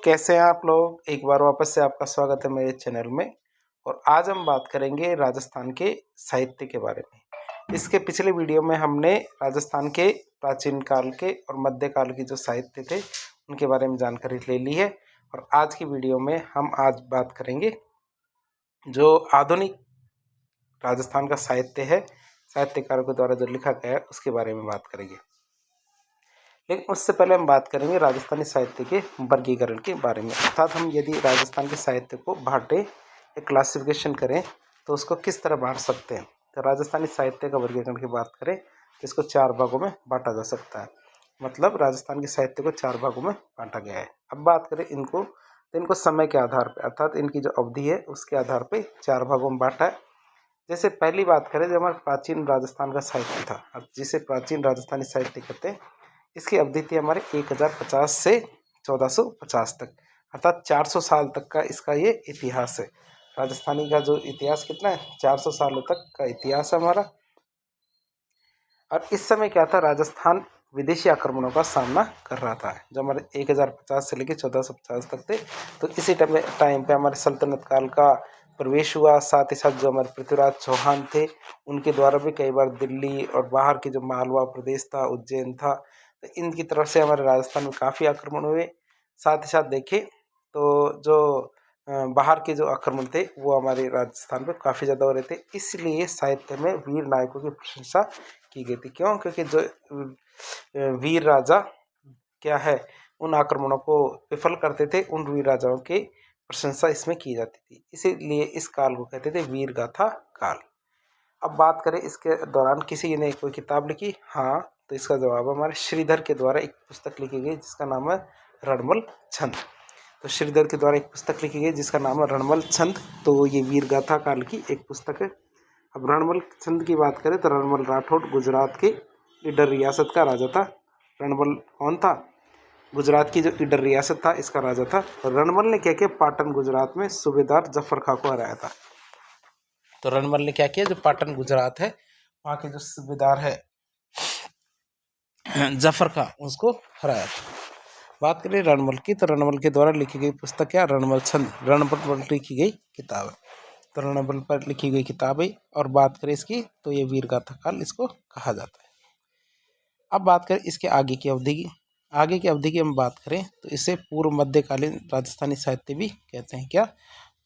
कैसे हैं आप लोग। एक बार वापस से आपका स्वागत है मेरे चैनल में। और आज हम बात करेंगे राजस्थान के साहित्य के बारे में। इसके पिछले वीडियो में हमने राजस्थान के प्राचीन काल के और मध्यकाल की जो साहित्य थे उनके बारे में जानकारी ले ली है। और आज की वीडियो में हम आज बात करेंगे जो आधुनिक राजस्थान का साहित्य है, साहित्यकारों के द्वारा जो लिखा गया है उसके बारे में बात करेंगे। लेकिन उससे पहले हम बात करेंगे राजस्थानी साहित्य के वर्गीकरण के बारे में। अर्थात हम यदि राजस्थान के साहित्य को बांटे या क्लासिफिकेशन करें तो उसको किस तरह बांट सकते हैं। तो राजस्थानी साहित्य का वर्गीकरण की बात करें तो इसको 4 भागों में बांटा जा सकता है। मतलब राजस्थान के साहित्य को 4 भागों में बांटा गया है। अब बात करें इनको तो इनको समय के आधार पर अर्थात इनकी जो अवधि है उसके आधार पर 4 भागों में बांटा है। जैसे पहली बात करें जो हमारा प्राचीन राजस्थान का साहित्य था, जिसे प्राचीन राजस्थानी साहित्य कहते हैं, इसकी अवधि थी हमारे 1050 से 1450 तक, अर्थात 400 साल तक का इसका ये इतिहास है। राजस्थानी का जो इतिहास कितना है, 400 सालों तक का इतिहास है हमारा। और इस समय क्या था, राजस्थान विदेशी आक्रमणों का सामना कर रहा था जो हमारे 1050 से लेकर 1450 तक थे। तो इसी टाइम पे हमारे सल्तनत काल का प्रवेश हुआ। साथ ही साथ जो हमारे पृथ्वीराज चौहान थे उनके द्वारा भी कई बार दिल्ली और बाहर की जो मालवा प्रदेश था, उज्जैन था, तो इनकी तरफ से हमारे राजस्थान में काफ़ी आक्रमण हुए। साथ ही साथ देखें तो जो बाहर के जो आक्रमण थे वो हमारे राजस्थान पे काफ़ी ज़्यादा हो रहे थे। इसलिए साहित्य में वीर नायकों की प्रशंसा की गई थी। क्यों? क्योंकि जो वीर राजा क्या है उन आक्रमणों को विफल करते थे, उन वीर राजाओं की प्रशंसा इसमें की जाती थी। इसीलिए इस काल को कहते थे वीर गाथा काल। अब बात करें इसके दौरान किसी ने कोई किताब लिखी, हाँ, तो इसका जवाब हमारे श्रीधर के द्वारा एक पुस्तक लिखी गई जिसका नाम है रणमल छंद। तो श्रीधर के द्वारा एक पुस्तक लिखी गई जिसका नाम है रणमल छंद। तो ये वीर गाथा काल की एक पुस्तक है। अब रणमल छंद की बात करें तो रणमल राठौड़ गुजरात के ईडर रियासत का राजा था। रणमल कौन था? गुजरात की जो ईडर रियासत था इसका राजा था। और रणमल ने क्या किया, पाटन गुजरात में सूबेदार जफर खां को हराया था। तो रणमल ने क्या किया, जो पाटन गुजरात है वहाँ के जो सूबेदार है जफर खां, उसको हराया था। बात करें रणमल की तो रणमल के द्वारा लिखी गई पुस्तक क्या, रणमल छंद, रणमल पर लिखी गई किताब है। तो रणमल पर लिखी गई किताब है। और बात करें इसकी तो ये वीर गाथा काल इसको कहा जाता है। अब बात करें इसके आगे की अवधि की। आगे की अवधि की हम बात करें तो इसे पूर्व मध्यकालीन राजस्थानी साहित्य भी कहते हैं। क्या?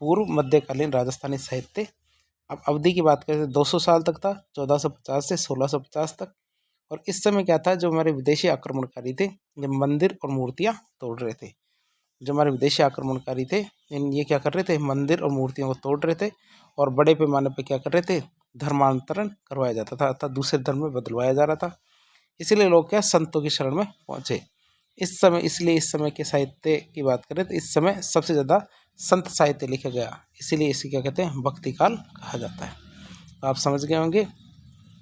पूर्व मध्यकालीन राजस्थानी साहित्य। अब अवधि की बात करें तो 200 साल तक था, 1450 से 1650 तक। और इस समय क्या था, जो हमारे विदेशी आक्रमणकारी थे ये मंदिर और मूर्तियां तोड़ रहे थे। जो हमारे विदेशी आक्रमणकारी थे ये क्या कर रहे थे, मंदिर और मूर्तियों को तोड़ रहे थे। और बड़े पैमाने पर क्या कर रहे थे, धर्मांतरण करवाया जाता था, अर्थात दूसरे धर्म में बदलवाया जा रहा था। इसीलिए लोग क्या, संतों की शरण में पहुंचे इस समय। इसलिए इस समय के साहित्य की बात करें तो इस समय सबसे ज़्यादा संत साहित्य लिखा गया। इसीलिए इसे क्या कहते हैं, भक्ति काल कहा जाता है। तो आप समझ गए होंगे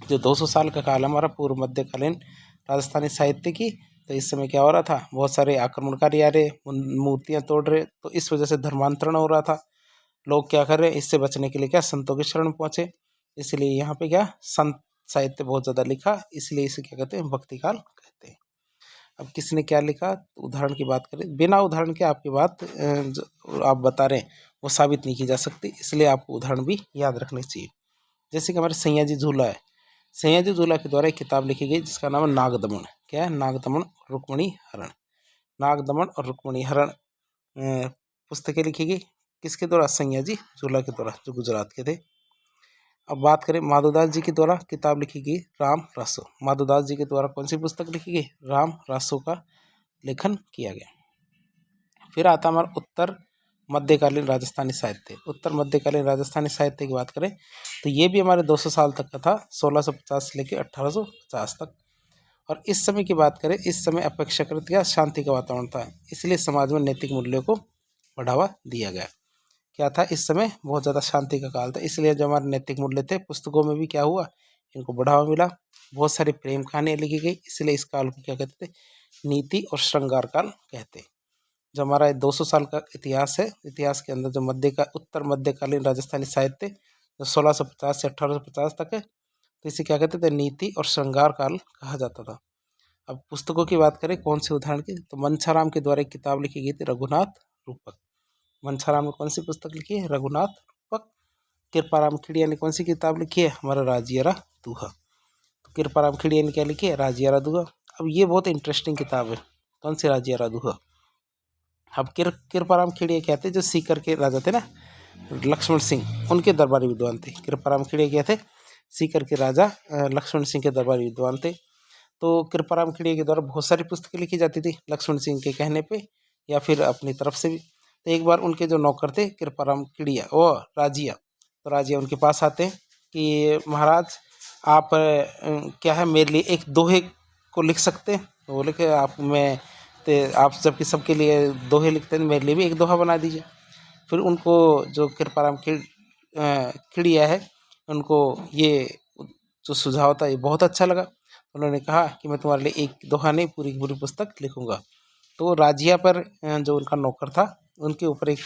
जो 200 साल का काल हमारा पूर्व मध्यकालीन राजस्थानी साहित्य की। तो इस समय क्या हो रहा था, बहुत सारे आक्रमणकारी आ रहे, मूर्तियाँ तोड़ रहे, तो इस वजह से धर्मांतरण हो रहा था। लोग क्या कर रहे, इससे बचने के लिए क्या, संतों की शरण पहुँचे। इसलिए यहाँ पे क्या, संत साहित्य बहुत ज़्यादा लिखा, इसलिए इसे क्या कहते हैं, भक्ति काल कहते हैं। अब किसने क्या लिखा, उदाहरण की बात करें, बिना उदाहरण के आपकी बात जो आप बता रहे हैं वो साबित नहीं की जा सकती, इसलिए आपको उदाहरण भी याद रखने चाहिए। जैसे कि हमारे सैयाजी झूला है। सैयाजी झूला के द्वारा एक किताब लिखी गई जिसका नाम है नागदमन। क्या है? नागदमन रुक्मणी हरण। नागदमन और रुक्मणी हरण पुस्तकें लिखी गई किसके द्वारा, सैयाजी झूला के द्वारा, जो गुजरात के थे। अब बात करें माधोदास जी के द्वारा किताब लिखी गई राम रासो। माधोदास जी के द्वारा कौन सी पुस्तक लिखी गई, राम रासो का लेखन किया गया। फिर आता हमारा उत्तर मध्यकालीन राजस्थानी साहित्य। उत्तर मध्यकालीन राजस्थानी साहित्य की बात करें तो ये भी हमारे 200 साल तक का था, 1650 से लेकर 1850 तक। और इस समय की बात करें, इस समय अपेक्षाकृत या शांति का वातावरण था, इसलिए समाज में नैतिक मूल्यों को बढ़ावा दिया गया। क्या था, इस समय बहुत ज़्यादा शांति का काल था, इसलिए जो हमारे नैतिक मूल्य थे पुस्तकों में भी क्या हुआ, इनको बढ़ावा मिला। बहुत सारी प्रेम कहानियाँ लिखी गई, इसलिए इस काल को क्या कहते थे, नीति और श्रृंगार काल कहते हैं। जो हमारा 200 साल का इतिहास है, इतिहास के अंदर जो उत्तर मध्यकालीन राजस्थानी साहित्य जो 1650 से 1850 तक है, तो इसे क्या कहते थे, नीति और श्रृंगार काल कहा जाता था। अब पुस्तकों की बात करें कौन से उदाहरण की, तो मंछाराम के द्वारा एक किताब लिखी गई थी रघुनाथ रूपक। मंछाराम ने कौन सी पुस्तक लिखी है, रघुनाथ रूपक। कृपाराम खिड़िया ने कौन सी किताब लिखी है, हमारा राजियारा दूहा। तो कृपाराम खिड़िया ने क्या लिखी है, राजियारा दूहा। अब ये बहुत इंटरेस्टिंग किताब है, कौन सी, राजियारा दूहा। अब कृपाराम खिड़िया क्या थे, जो सीकर के राजा थे ना लक्ष्मण सिंह, उनके दरबारी विद्वान थे। कृपाराम खिड़िया क्या थे, सीकर के राजा लक्ष्मण सिंह के दरबारी विद्वान थे। तो कृपाराम खिड़िया के द्वारा बहुत सारी पुस्तकें लिखी जाती थी लक्ष्मण सिंह के कहने पे या फिर अपनी तरफ से भी। तो एक बार उनके जो नौकर थे कृपाराम खिड़िया वो राजिया, तो राजिया उनके पास आते हैं कि महाराज आप क्या है मेरे लिए एक दोहे को लिख सकते हैं। तो बोले कि आप जबकि सबके लिए दोहे लिखते हैं, मेरे लिए भी एक दोहा बना दीजिए। फिर उनको जो कृपाराम खिड़िया है उनको ये जो सुझाव था ये बहुत अच्छा लगा। उन्होंने कहा कि मैं तुम्हारे लिए एक दोहा नहीं पूरी पूरी पुस्तक लिखूंगा। तो राजिया पर जो उनका नौकर था उनके ऊपर एक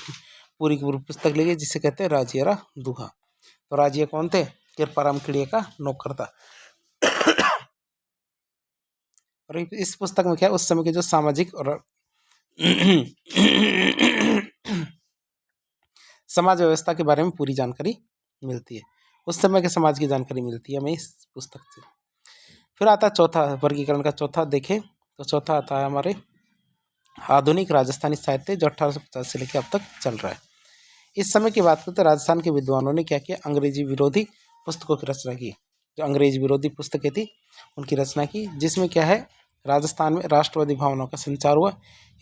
पूरी पूरी पुस्तक लिखी जिसे कहते हैं राजियारा दूहा। तो राजिया कौन थे, कृपाराम खिड़िया का नौकर था। और इस पुस्तक में क्या उस समय के जो सामाजिक और समाज व्यवस्था के बारे में पूरी जानकारी मिलती है, उस समय के समाज की जानकारी मिलती है हमें इस पुस्तक से। फिर आता है चौथा वर्गीकरण का, चौथा देखें तो चौथा आता है हमारे आधुनिक राजस्थानी साहित्य जो 1850 से लेकर अब तक चल रहा है। इस समय की बात करते तो राजस्थान के विद्वानों ने क्या किया, अंग्रेजी विरोधी पुस्तकों की रचना की। जो अंग्रेज विरोधी पुस्तकें थी उनकी रचना की, जिसमें क्या है राजस्थान में राष्ट्रवादी भावनाओं का संचार हुआ,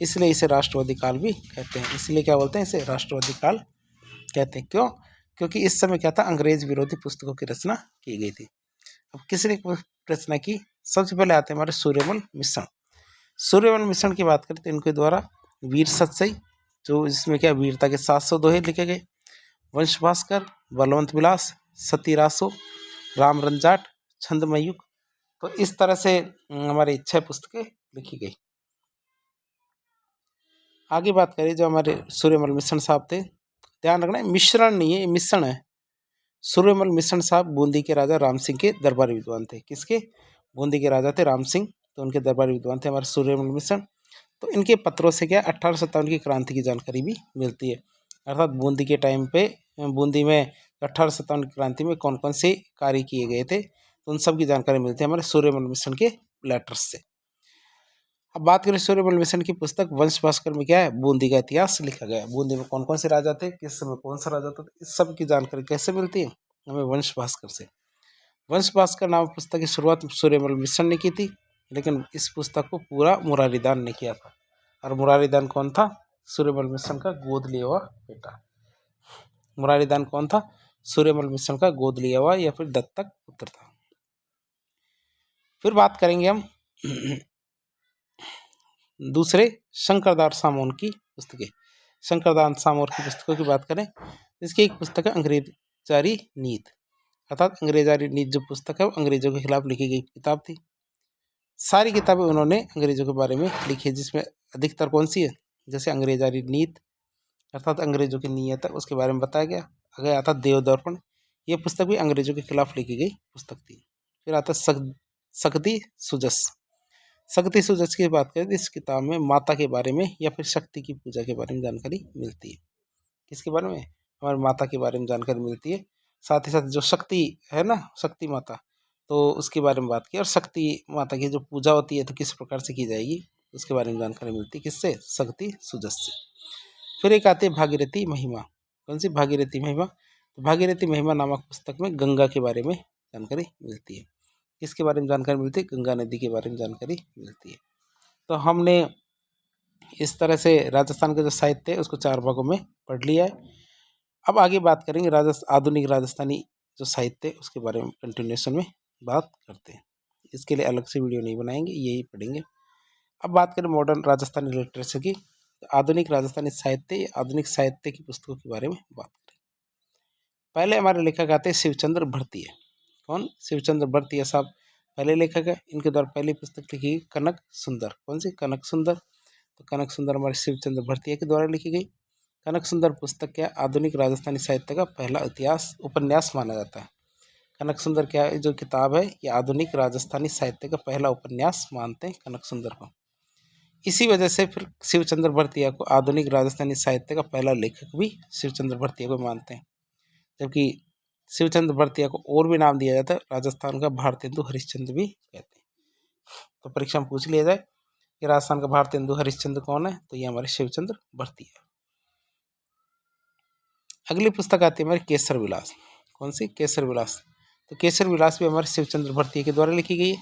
इसलिए इसे राष्ट्रवादी काल भी कहते हैं। इसलिए क्या बोलते हैं, इसे राष्ट्रवादी काल कहते हैं। क्यों, क्योंकि इस समय क्या था, अंग्रेज विरोधी पुस्तकों की रचना की गई थी। अब किसने रचना की, सबसे पहले आते हैं हमारे सूर्यमल मिश्रण। सूर्यमल मिश्रण की बात करें तो इनके द्वारा वीर सतसई, जो इसमें क्या वीरता के 700 दोहे लिखे गए, वंश भास्कर, बलवंत विलास, सती रासो, राम रंजाट, छंदमयुग, तो इस तरह से हमारी 6 पुस्तकें लिखी गई। आगे बात करें जो हमारे सूर्यमल मिश्रण साहब थे, ध्यान रखना है मिश्रण नहीं है, मिश्रण है। सूर्यमल मिश्रण साहब बूंदी के राजा राम सिंह के दरबारी विद्वान थे। किसके, बूंदी के राजा थे राम सिंह, तो उनके दरबारी विद्वान थे हमारे सूर्यमल मिश्रण। तो इनके पत्रों से क्या 1857 की क्रांति की जानकारी भी मिलती है। अर्थात बूंदी के टाइम पे बूंदी में 1857 की क्रांति में कौन कौन से कार्य किए गए थे, तो उन सब की जानकारी मिलती है हमारे सूर्यमल मिश्रण के लेटर्स से। अब बात करें सूर्यमल मिश्रण की पुस्तक वंश भास्कर में क्या है, बूंदी का इतिहास लिखा गया है। बूंदी में कौन कौन से राजा थे, किस समय कौन सा राजा था, इस सब की जानकारी कैसे मिलती है, हमें वंश भास्कर से। वंश भास्कर नाम पुस्तक की शुरुआत सूर्यमल मिश्रण ने की थी, लेकिन इस पुस्तक को पूरा मुरारीदान ने किया था। और मुरारीदान कौन था, सूर्यमल मिश्रण का गोद लिया हुआ बेटा। मुरारीदान कौन था, सूर्यमल मिश्रण का गोद लिया हुआ या फिर दत्तक पुत्र था। फिर बात करेंगे हम दूसरे शंकरदास सामोन की पुस्तकें। शंकरदास सामोन की पुस्तकों की बात करें, इसकी एक पुस्तक है अंग्रेजारी नीत। अर्थात अंग्रेजारी नीत जो पुस्तक है वो अंग्रेजों के खिलाफ लिखी गई किताब थी। सारी किताबें उन्होंने अंग्रेजों के बारे में लिखी है, जिसमें अधिकतर कौन सी है, जैसे अंग्रेजारी नीत अर्थात अंग्रेजों की नीयत है उसके बारे में बताया गया। आगे आता देवदर्पण, ये पुस्तक भी अंग्रेजों के खिलाफ लिखी गई पुस्तक थी। फिर आता शक्ति सुजस। शक्ति सुजस की बात करें तो इस किताब में माता के बारे में या फिर शक्ति की पूजा के बारे में जानकारी मिलती है। किसके बारे में, हमारी माता के बारे में जानकारी मिलती है। साथ ही साथ जो शक्ति है ना, शक्ति माता, तो उसके बारे में बात की। और शक्ति माता की जो पूजा होती है तो किस प्रकार से की जाएगी उसके बारे में जानकारी मिलती है, किससे, शक्ति सुजस से। फिर एक आती है भागीरथी महिमा। कौन सी, भागीरथी महिमा। तो भागीरथी महिमा नामक पुस्तक में गंगा के बारे में जानकारी मिलती है। किसके बारे में जानकारी मिलती है, गंगा नदी के बारे में जानकारी मिलती है। तो हमने इस तरह से राजस्थान का जो साहित्य है उसको 4 भागों में पढ़ लिया है। अब आगे बात करेंगे आधुनिक राजस्थानी जो साहित्य है उसके बारे में कंटिन्यूशन में बात करते हैं। इसके लिए अलग से वीडियो नहीं बनाएंगे, यही पढ़ेंगे। अब बात करें मॉडर्न राजस्थानी लिटरेचर की, तो आधुनिक राजस्थानी साहित्य, आधुनिक साहित्य की पुस्तकों के बारे में बात करें। पहले हमारे लेखक आते हैं शिवचंद्र भरतिया। कौन, शिवचंद्र भरतिया साहब पहले लेखक है। इनके द्वारा पहली पुस्तक लिखी गई कनक सुंदर। कौन सी, कनक सुंदर। तो कनक सुंदर हमारे शिवचंद्र भरतिया के द्वारा लिखी गई। कनक सुंदर पुस्तक क्या आधुनिक राजस्थानी साहित्य का पहला इतिहास उपन्यास माना जाता है। कनक सुंदर क्या है जो किताब है, ये आधुनिक राजस्थानी साहित्य का पहला उपन्यास मानते हैं कनक सुंदर को। इसी वजह से फिर शिवचंद्र भरतिया को आधुनिक राजस्थानी साहित्य का पहला लेखक भी शिवचंद्र भरतिया को मानते हैं। जबकि शिवचंद्र भरतिया को और भी नाम दिया जाता है, राजस्थान का भारतेंदु हरिश्चंद्र भी कहते हैं। तो परीक्षा में पूछ लिया जाए कि राजस्थान का भारतेंदु हरिश्चंद्र कौन है, तो ये हमारे शिवचंद्र भरतिया। अगली पुस्तक आती है हमारी केसर विलास। कौन सी? केसर विलास। तो केसर विलास भी हमारे शिवचंद्र भरतिया के द्वारा लिखी गई है।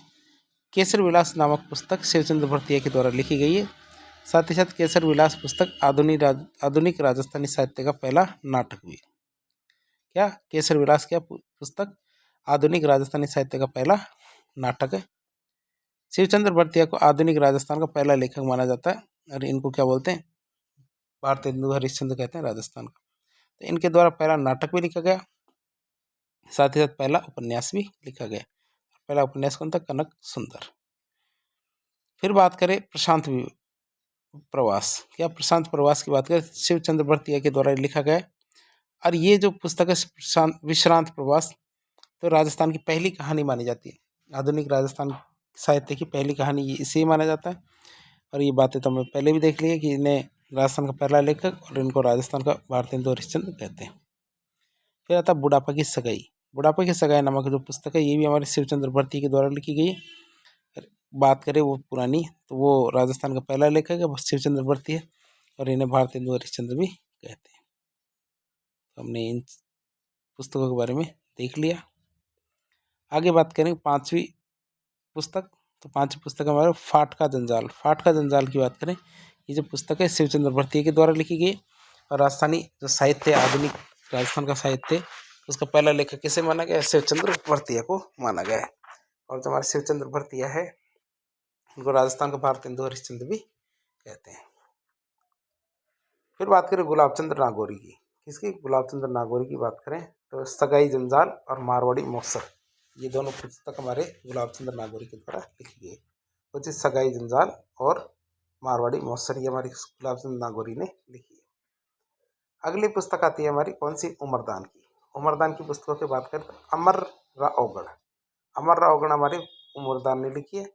केसर विलास नामक पुस्तक शिवचंद्र भरतिया के द्वारा लिखी गई है। साथ ही साथ केसर विलास पुस्तक आधुनिक राजस्थानी साहित्य का पहला नाटक भी है। क्या? केसर विलास क्या पुस्तक आधुनिक राजस्थानी साहित्य का पहला नाटक है। शिवचंद्र भरतिया को आधुनिक राजस्थान का पहला लेखक माना जाता है और इनको क्या बोलते हैं? भारतेंदु हरिश्चंद्र कहते हैं राजस्थान का। तो इनके द्वारा पहला नाटक भी लिखा गया, साथ ही साथ पहला उपन्यास भी लिखा गया। पहला उपन्यास कौन था? कनक सुंदर। फिर बात करें प्रशांत प्रवास। क्या? प्रशांत प्रवास की बात करें, शिवचंद्र भरतिया के द्वारा लिखा गया। और ये जो पुस्तक है विश्रांत प्रवास, तो राजस्थान की पहली कहानी मानी जाती है। आधुनिक राजस्थान साहित्य की पहली कहानी ये इसे ही माना जाता है। और ये बातें तो हमें पहले भी देख ली है कि इन्हें राजस्थान का पहला लेखक और इनको राजस्थान का भारतेंदु हरिश्चंद्र कहते हैं। फिर आता बुढ़ापा की सगाई। बुढ़ापा की सगाई नामक जो पुस्तक है, ये भी हमारे शिवचंद्र भरतिया के द्वारा लिखी गई है। बात करें वो पुरानी, तो वो राजस्थान का पहला लेखक है शिवचंद्र भरतिया और इन्हें भारतेंदु हरिश्चंद्र भी कहते हैं। तो हमने इन पुस्तकों के बारे में देख लिया। आगे बात करें पांचवी पुस्तक। तो पांचवी पुस्तक हमारे फाट का जंजाल। फाट का जंजाल की बात करें, ये जो पुस्तक है शिवचंद्र भरतिया के द्वारा लिखी गई और राजस्थानी जो साहित्य आधुनिक राजस्थान का साहित्य, उसका पहला लेखक किसे माना गया? शिवचंद्र भरतिया को माना गया है। और जो हमारे शिवचंद्र भरतिया है, उनको राजस्थान का भारतेंदु हरिश्चंद्र भी कहते हैं। फिर बात करें गुलाब चंद्र नागौरी की। किसकी? गुलाब चंद्र नागौरी की बात करें तो सगाई जंजाल और मारवाड़ी मौसर, ये दोनों पुस्तक हमारे गुलाब चंद्र नागौरी के द्वारा लिखी गई। वो चीज़ सगाई जंजाल और मारवाड़ी मौसर, ये हमारी गुलाब चंद्र नागौरी ने लिखी है। अगली पुस्तक आती है हमारी कौन सी? उमरदान की। उमरदान की पुस्तकों की बात करें तो अमर राव औगण हमारे उमरदान ने लिखी है।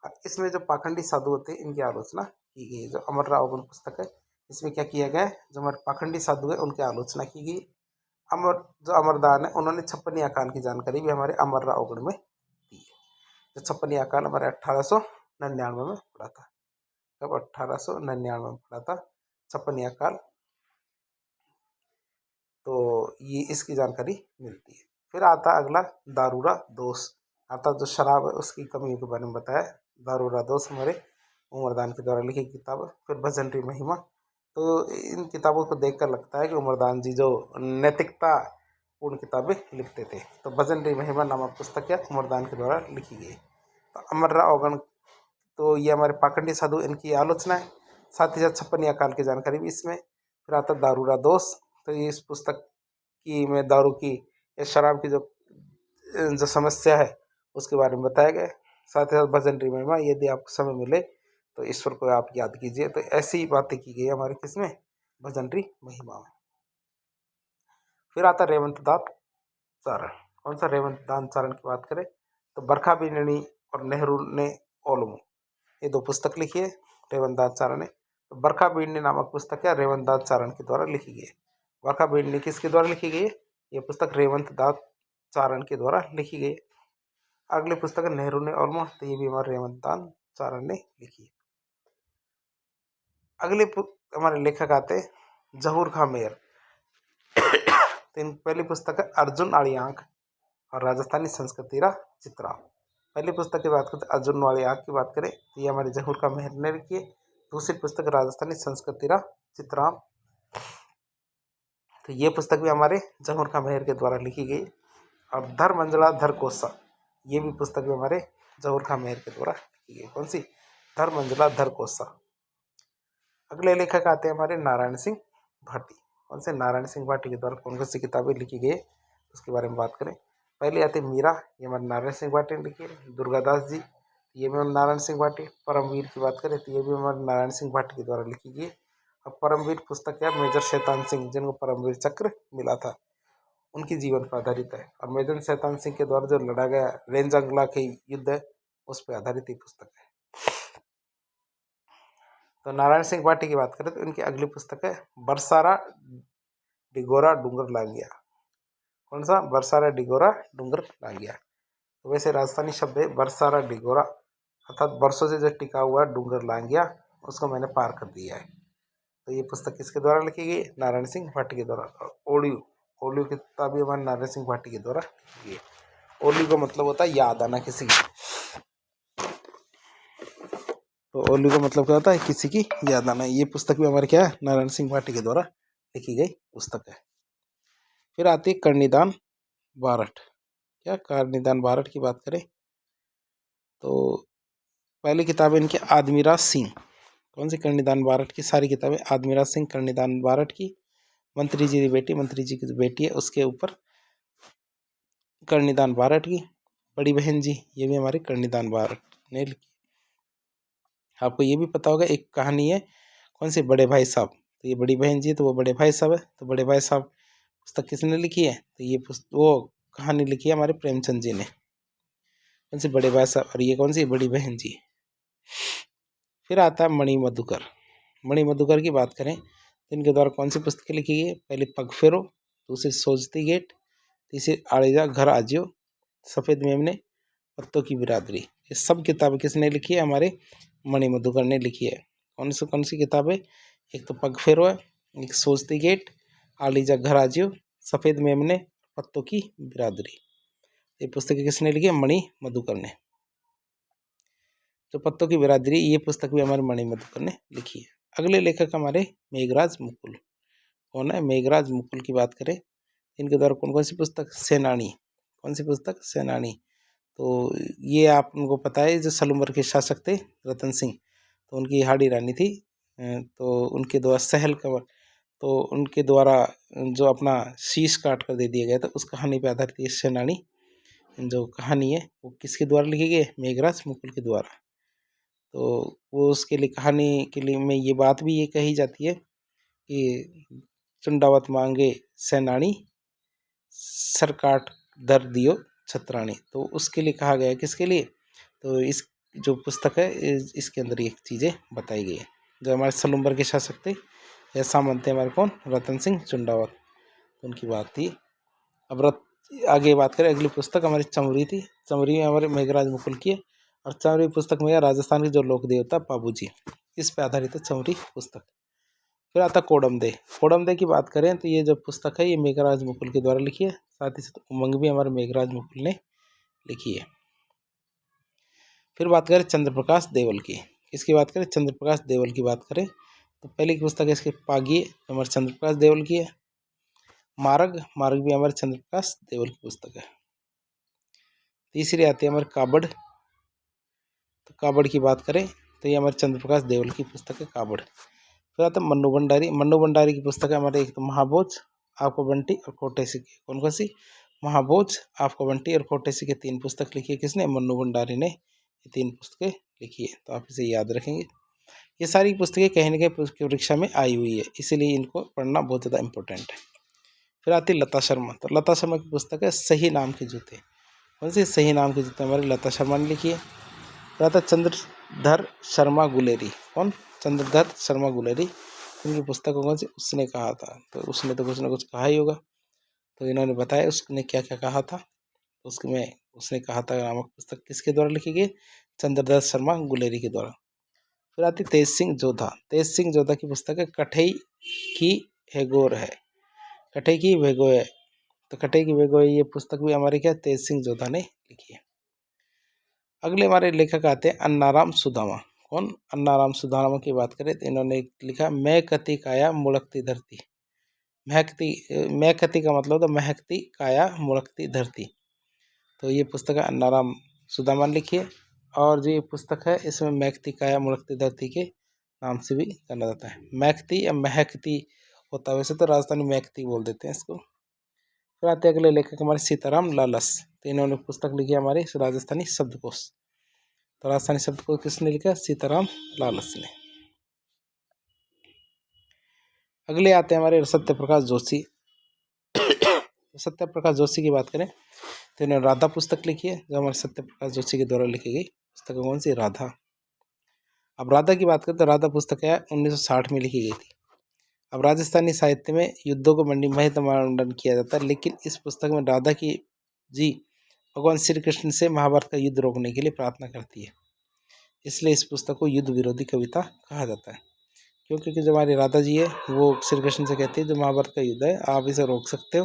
और इसमें जो पाखंडी साधु होते हैं, इनकी आलोचना की गई है। जो अमर राव औगण पुस्तक है, इसमें क्या किया गया है? जो हमारे पाखंडी साधु है, उनकी आलोचना की गई। जो अमरदान है, उन्होंने छप्पनी अकाल की जानकारी भी हमारे अमर राव औगण में दी है। जो छप्पनी अकाल हमारे 1899 में पड़ा था। कब? 1899 में पड़ा था छप्पनी अकाल। तो ये इसकी जानकारी मिलती है। फिर आता अगला दारूरा दोष, अर्थात जो शराब है उसकी कमियों के बारे में बताया। दारूरा दोष हमारे उमरदान के द्वारा लिखी किताब है। फिर भजनरी महिमा, तो इन किताबों को देखकर लगता है कि उमरदान जी जो नैतिकता पूर्ण किताबें लिखते थे। तो भजनरी महिमा नामक पुस्तक है उमरदान के द्वारा लिखी गई। तो अमरराव औगण, तो ये हमारे पाखंडी साधु, इनकी आलोचना है। साथ ही साथ छप्पनी अकाल की जानकारी भी इसमें। फिर आता दारूरा दोष, तो ये इस पुस्तक की में दारू की या शराब की जो समस्या है उसके बारे में बताया गया। साथ ही साथ भजनरी महिमा, यदि आपको समय मिले तो ईश्वर को आप याद कीजिए। तो ऐसी बातें की गई हमारे किसमें? भजनरी महिमा में। फिर आता रेवंत दास चारण। कौन सा? रेवंत दास चारण की बात करें तो बरखा बिन्नी और नेहरू ने ओलमो, ये दो पुस्तक लिखी है रेवंत दास चारण ने। तो बरखा बिन्नी नामक पुस्तक है रेवंत दास चारण के द्वारा लिखी गई है। बरखा बिन्नी किसके द्वारा लिखी गई है? ये पुस्तक रेवंत दास चारण के द्वारा लिखी गई है। अगली पुस्तक है नेहरू ने ओलमो, तो ये भी हमारे रेवंत दास चारण ने लिखी है। अगले हमारे लेखक आते जहूर खां मेयर। तो इन पहली पुस्तक है अर्जुन आड़ी आंख और राजस्थानी संस्कृति रा चित्रा। पहली पुस्तक की बात करते अर्जुन वाली आंख की बात करें तो ये हमारे जहूर खां मेयर ने लिखी है। दूसरी पुस्तक राजस्थानी संस्कृति रा चित्रा, तो ये पुस्तक भी हमारे जहूर खां मेयर के द्वारा लिखी गई। और धर मंजला धर कोसा, ये भी पुस्तक भी हमारे जहूर खां मेयर के द्वारा लिखी गई। कौन सी? धर मंजला धर कोसा। अगले लेखक आते हैं हमारे नारायण सिंह भाटी। कौन से? नारायण सिंह भाटी के द्वारा कौन कौन सी किताबें लिखी गई उसके बारे में बात करें। पहले आते मीरा, ये हमारे नारायण सिंह भाटी ने लिखी है। दुर्गादास जी, ये भी नारायण सिंह भाटी। परमवीर की बात करें तो ये भी हमारे नारायण सिंह भाटी के द्वारा लिखी गई। अब परमवीर पुस्तक है मेजर शैतान सिंह, जिनको परमवीर चक्र मिला था। उनकी जीवन पर आधारित है। और मेजर शैतान सिंह के द्वारा जो लड़ा गया रेंजंगला के युद्ध है उस पर आधारित ये पुस्तक है। तो नारायण सिंह भाटी की बात करें तो इनकी अगली पुस्तक है बरसारा डिगोरा डूंगर लांगिया। कौन सा? बरसारा डिगोरा डूंगर लांगिया। तो वैसे राजस्थानी शब्द है बरसारा डिगोरा, अर्थात बरसों से जो टिका हुआ डूंगर लांगिया उसको मैंने पार कर दिया है। तो ये पुस्तक किसके द्वारा लिखी गई? नारायण सिंह भाटी के द्वारा। ओलियो ओलियो की किताब भी हमारे नारायण सिंह भाटी के द्वारा लिखी गई है। ओलियो का मतलब होता है याद आना किसी की। तो ओलियो का मतलब क्या होता है? किसी की याद आना। ये पुस्तक भी हमारे क्या है? नारायण सिंह भाटी के द्वारा लिखी गई पुस्तक है। फिर आती है कर्णिदान बारठ। क्या कर्णिदान बारठ की बात करें तो पहली किताब है इनकी आदमीराज सिंह। कौन सी? कर्णिदान बारठ की सारी किताबें आदमीराज सिंह कर्णिदान बारठ की। मंत्री जी की बेटी, मंत्री जी की जो बेटी है उसके ऊपर कर्णिदान बारठ की। बड़ी बहन जी ये भी हमारे कर्णिदान बारठ ने लिखी। आपको ये भी पता होगा एक कहानी है, कौन सी? बड़े भाई साहब। तो ये बड़ी बहन जी है तो वो बड़े भाई साहब है। तो बड़े भाई साहब पुस्तक किसने लिखी है? तो ये वो कहानी लिखी है हमारे प्रेमचंद जी ने। कौन सी? बड़े भाई साहब। और ये कौन सी? बड़ी बहन जी। फिर आता है मणि मधुकर। मणि मधुकर की बात करें तो इनके द्वारा कौन सी पुस्तकें लिखी गई? पहली पगफेरो, दूसरी सोजती गेट, तीसरी आड़ेजा घर आजियो, सफ़ेद मेमने, पत्तों की बिरादरी। ये सब किताबें किसने लिखी है? हमारे मणि मधुकर ने लिखी है। कौन सी किताबें? एक तो पगफेरो है, एक सोजती गेट, आलीजा घर आजियो, सफ़ेद मेमने, पत्तों की बिरादरी। ये पुस्तकें किसने लिखी है? मणि मधुकर ने। तो पत्तों की बिरादरी ये पुस्तक भी हमारे मणि मधुकर ने लिखी है। अगले लेखक हमारे मेघराज मुकुल। कौन है? मेघराज मुकुल की बात करें इनके द्वारा कौन कौन सी पुस्तक? सेनानी। कौन सी पुस्तक? सेनानी। तो ये आप उनको पता है जो सलूमर के शासक थे रतन सिंह, तो उनकी हाड़ी रानी थी। तो उनके द्वारा सहल कंवर, तो उनके द्वारा जो अपना शीश काट कर दे दिया गया था उस कहानी पर आधारित ये सेनानी जो कहानी है वो किसके द्वारा लिखी गई? मेघराज मुकुल के द्वारा। तो वो उसके लिए कहानी के लिए में ये बात भी ये कही जाती है कि चुंडावत मांगे सेनानी सरकाट दर दियो छत्राणी। तो उसके लिए कहा गया है। किसके लिए? तो इस जो पुस्तक है इसके अंदर ये चीज़ें बताई गई है। जो हमारे सलूम्बर के शासक थे या सामंत थे हमारे कौन? रतन सिंह चुंडावत, उनकी बात थी। अब आगे बात करें अगली पुस्तक हमारी चमरी थी। चमरी में हमारे मेघराज मुकुल की है। और चमरी पुस्तक में राजस्थान के जो लोक देवता पाबू जी, इस पे आधारित है चमरी पुस्तक। फिर आता कोडमदे। कोडमदे की बात करें तो ये जो पुस्तक है ये मेघराज मुकुल के द्वारा लिखी है। साथ ही साथ उमंग भी हमारे मेघराज मुकुल ने लिखी है। फिर बात करें चंद्रप्रकाश देवल की। इसकी बात करें चंद्रप्रकाश देवल की बात करें तो पहली की पुस्तक है इसके पागिए, हमारे चंद्रप्रकाश देवल की है। मार्ग, मार्ग भी हमारे चंद्रप्रकाश देवल की पुस्तक है। तीसरी आती है हमारे काबड़। तो काबड़ की बात करें तो ये हमारे चंद्रप्रकाश देवल की पुस्तक है काबड़। फिर आता है मन्नू भंडारी। मन्नू भंडारी की पुस्तक है हमारे एक तो महाभोज, आपको बंटी और कोटेसी की। कौन कौन सी? महाभोज, आपको बंटी और कोटेसी के 3 पुस्तक लिखी है। किसने? मन्नू भंडारी ने ये 3 पुस्तकें लिखी है। तो आप इसे याद रखेंगे। ये सारी पुस्तकें कहीं ना कहीं परीक्षा में आई हुई है, इसीलिए इनको पढ़ना बहुत ज़्यादा इंपॉर्टेंट है। फिर आती है लता शर्मा। तो लता शर्मा की पुस्तक है सही नाम के जूते। कौन सी? सही नाम के जूते हमारी लता शर्मा ने लिखी है। फिर आता है चंद्रधर शर्मा गुलेरी। कौन? चंद्रधर शर्मा गुलेरी। इनकी पुस्तक कौन सी? उसने कहा था। तो उसने तो कुछ ना कुछ कहा ही होगा, तो इन्होंने बताया उसने क्या क्या कहा था। तो उसमें उसने कहा था नामक पुस्तक किसके द्वारा लिखी गई? चंद्रधर शर्मा गुलेरी के द्वारा। फिर आती तेज सिंह जोधा। तेज सिंह जोधा की पुस्तक है कठई की हेगोर है। कठई की वेगो है। तो कठई की वेगो है ये पुस्तक भी हमारे क्या? तेज सिंह जोधा ने लिखी है। अगले हमारे लेखक आते हैं अन्नाराम सुदामा। कौन? अन्नाराम सुदामा की बात करें तो इन्होंने लिखा मैं कति काया मुड़कती धरती। महकती, महकती का मतलब होता महकती काया मुड़कती धरती। तो ये पुस्तक है अन्नाराम सुदामा ने लिखी है। और जो ये पुस्तक है इसमें महकती काया मुड़कती धरती के नाम से भी जाना जाता है। महकती या महकती होता है, वैसे तो राजस्थानी महकती बोल देते हैं इसको। फिर आते अगले लेखक हमारे सीताराम लालस। तो इन्होंने पुस्तक लिखी है हमारे राजस्थानी शब्दकोश। तो राजस्थानी शब्दकोश किसने लिखा? सीताराम लालस ने। अगले आते हैं हमारे सत्य प्रकाश जोशी। तो सत्य प्रकाश जोशी की बात करें तो इन्होंने राधा पुस्तक लिखी है, जो हमारे सत्य प्रकाश जोशी के द्वारा लिखी गई पुस्तक है कौन सी, राधा। अब राधा की बात करें तो राधा पुस्तक है 1960 में लिखी गई थी। अब राजस्थानी साहित्य में युद्धों को महित वर्णन किया जाता है, लेकिन इस पुस्तक में राधा की जी भगवान श्री कृष्ण से महाभारत का युद्ध रोकने के लिए प्रार्थना करती है, इसलिए इस पुस्तक को युद्ध विरोधी कविता कहा जाता है। क्योंकि जो हमारी राधा जी है वो श्री कृष्ण से कहती है जो महाभारत का युद्ध है आप इसे रोक सकते हो,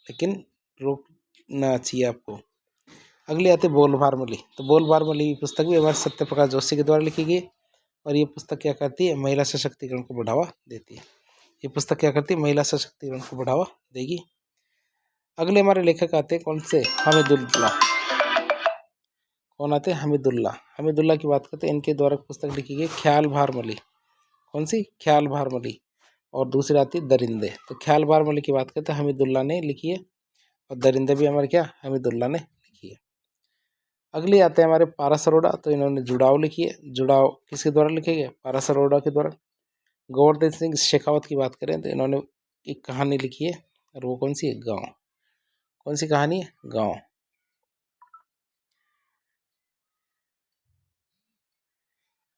लेकिन रोकना चाहिए आपको। अगली आती है बोल भारमली। तो बोल भारमली पुस्तक भी हमारे सत्य प्रकाश जोशी के द्वारा लिखी गई, और ये पुस्तक क्या करती है, महिला सशक्तिकरण को बढ़ावा देती है। ये पुस्तक क्या करती है, महिला सशक्तिकरण को बढ़ावा देगी। अगले हमारे लेखक आते हैं कौन से, हमीदुल्ला। कौन आते हैं, हमीदुल्ला। हमीदुल्ला की बात करते हैं, इनके द्वारा पुस्तक लिखी गई ख्याल भारमली। कौन सी, ख्याल भारमली। और दूसरी आती है दरिंदे। तो ख्याल भारमली की बात करते हैं हमीदुल्ला ने लिखी है, और दरिंदे भी हमारे क्या, हमीदुल्ला ने लिखी है। अगली आते हैं हमारे पारस अरोड़ा। तो इन्होंने जुड़ाव लिखी है। जुड़ाव किसके द्वारा लिखे गए, पारस अरोड़ा के द्वारा। गोवर्धन सिंह शेखावत की बात करें तो इन्होंने एक कहानी लिखी है, और वो कौन सी है, गाँव। कौन सी कहानी है, गाँव।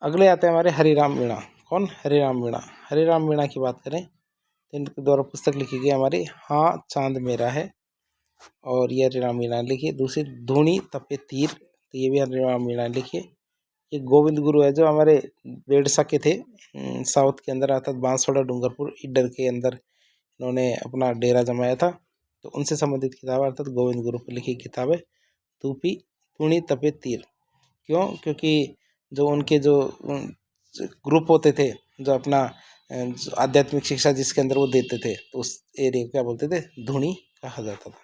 अगले आते हैं हमारे हरिराम मीणा। कौन, हरिराम मीणा। हरिराम मीणा की बात करें तो इनके द्वारा पुस्तक लिखी गई हमारी हाँ चांद मेरा है, और ये हरिराम मीणा ने लिखी है। दूसरी धूणी तपे तीर, तो ये भी हरिराम मीणा ने लिखी है। ये गोविंद गुरु है जो हमारे बेड़सा के थे, साउथ के अंदर अर्थात बांसवाड़ा डूंगरपुर इडर के अंदर इन्होंने अपना डेरा जमाया था, तो उनसे संबंधित किताब अर्थात गोविंद गुरु पर लिखी किताब है धूणी तपे तीर। क्यों, क्योंकि जो उनके जो ग्रुप होते थे, जो अपना जो आध्यात्मिक शिक्षा जिसके अंदर वो देते थे, तो उस एरिया को क्या बोलते थे, धूणी कहा जाता था।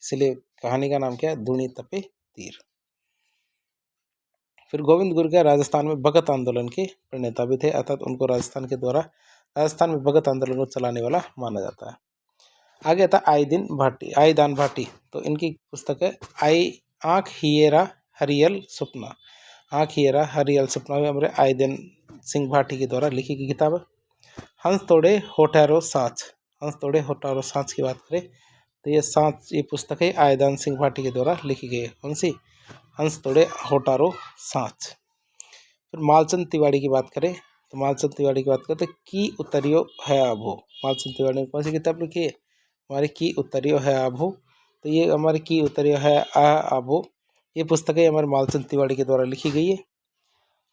इसलिए कहानी का नाम क्या है, धूणी तपे तीर। फिर गोविंद गुरु क्या राजस्थान में भगत आंदोलन के प्रणेता भी थे, अर्थात उनको राजस्थान में भगत आंदोलन को चलाने वाला माना जाता है। आगे था आईदान भाटी। तो इनकी पुस्तक है आँख हियरा हरियल सपना। आँख हियरा हरियल सपना में हमारे आईदान सिंह भाटी के द्वारा लिखी गई किताब है। हंस तोड़े होठारो साँच। हंस तोड़े होठारो साँच की बात करें तो ये पुस्तक है आईदान सिंह भाटी के द्वारा लिखी गई है। कौन सी, हंस तोड़े होठारो साँच। फिर मालचंद तिवारी की बात करें तो मालचंद तिवारी की बात करते की उतरियो है आभो। मालचंद तिवारी ने कौन सी किताब लिखी है, हमारी की उतरियो है आभो। तो ये हमारी की उतरियो है आभो, ये पुस्तकें हमारे मालचंद तिवारी के द्वारा लिखी गई है।